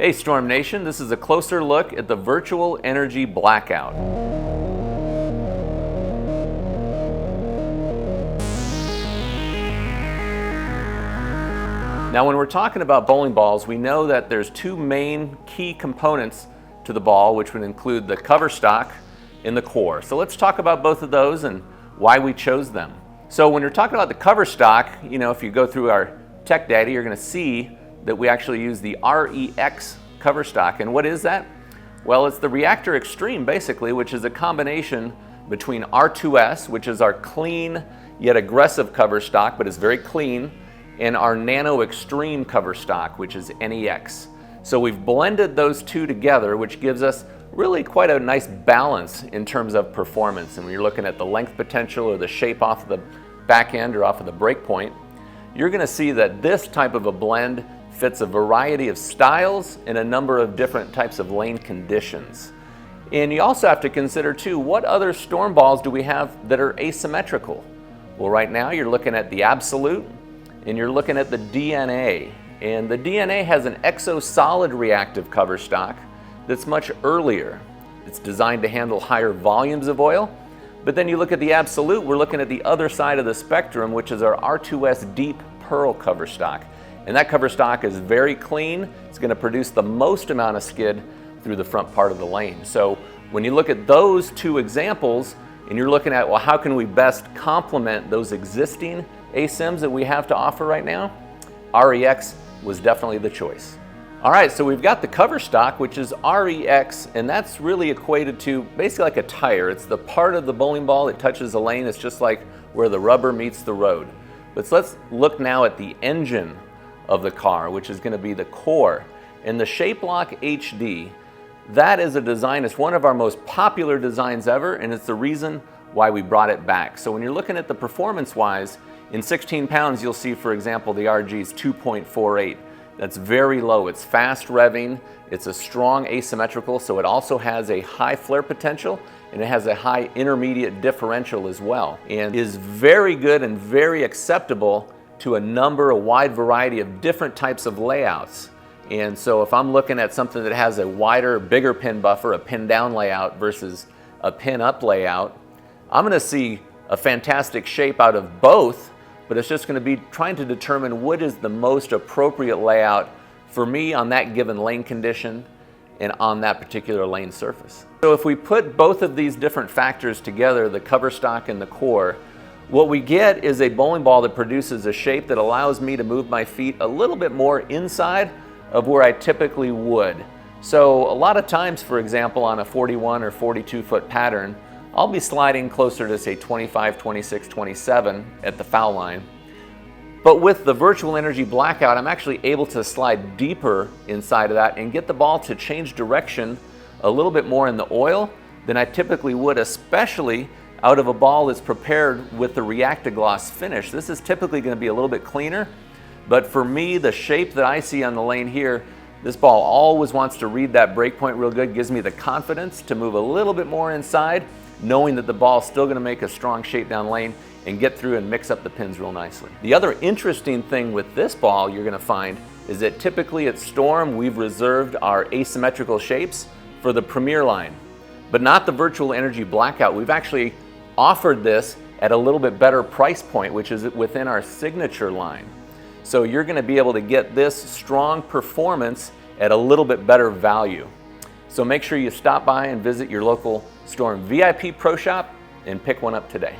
Hey Storm Nation, this is a closer look at the Virtual Energy Blackout. Now when we're talking about bowling balls, we know that there's two main key components to the ball, which would include the cover stock and the core. So let's talk about both of those and why we chose them. So when you're talking about the cover stock, if you go through our tech data, you're going to see that we actually use the ReX cover stock. And what is that? Well, it's the Reacta Extreme basically, which is a combination between R2S, which is our clean yet aggressive cover stock, but is very clean, and our Nano Extreme cover stock, which is NEX. So we've blended those two together, which gives us really quite a nice balance in terms of performance. And when you're looking at the length potential or the shape off of the back end or off of the break point, you're going to see that this type of a blend fits a variety of styles and a number of different types of lane conditions. And you also have to consider too, what other storm balls do we have that are asymmetrical? Well, right now you're looking at the Absolute and you're looking at the DNA. And the DNA has an exo-solid reactive cover stock that's much earlier. It's designed to handle higher volumes of oil. But then you look at the Absolute, we're looking at the other side of the spectrum, which is our R2S Deep Pearl cover stock. And that cover stock is very clean. It's going to produce the most amount of skid through the front part of the lane. So when you look at those two examples and you're looking at, well, how can we best complement those existing ASIMs that we have to offer right now? REX was definitely the choice. All right, so we've got the cover stock, which is REX, and that's really equated to basically like a tire. It's the part of the bowling ball that touches the lane. It's just like where the rubber meets the road. But let's look now at the engine of the car, which is going to be the core. And the Shape Lock HD, that is a design, it's one of our most popular designs ever, and it's the reason why we brought it back. So when you're looking at the performance-wise, in 16 pounds, you'll see, for example, the RG's 2.48. That's very low. It's fast revving. It's a strong asymmetrical, so it also has a high flare potential and it has a high intermediate differential as well, and is very good and very acceptable to a wide variety of different types of layouts. And so if I'm looking at something that has a wider, bigger pin buffer, a pin down layout versus a pin up layout, I'm going to see a fantastic shape out of both. But it's just going to be trying to determine what is the most appropriate layout for me on that given lane condition and on that particular lane surface. So if we put both of these different factors together, the cover stock and the core, what we get is a bowling ball that produces a shape that allows me to move my feet a little bit more inside of where I typically would. So a lot of times, for example, on a 41 or 42 foot pattern, I'll be sliding closer to say 25, 26, 27 at the foul line. But with the Virtual Energy Blackout, I'm actually able to slide deeper inside of that and get the ball to change direction a little bit more in the oil than I typically would, especially out of a ball that's prepared with the Reacta gloss finish. This is typically going to be a little bit cleaner, but for me, the shape that I see on the lane here, this ball always wants to read that break point real good, gives me the confidence to move a little bit more inside, knowing that the ball is still going to make a strong shape down lane and get through and mix up the pins real nicely. The other interesting thing with this ball you're going to find is that typically at Storm we've reserved our asymmetrical shapes for the Premier line, but not the Virtual Energy Blackout. We've actually offered this at a little bit better price point, which is within our Signature line. So you're going to be able to get this strong performance at a little bit better value. So make sure you stop by and visit your local Storm VIP Pro Shop and pick one up today.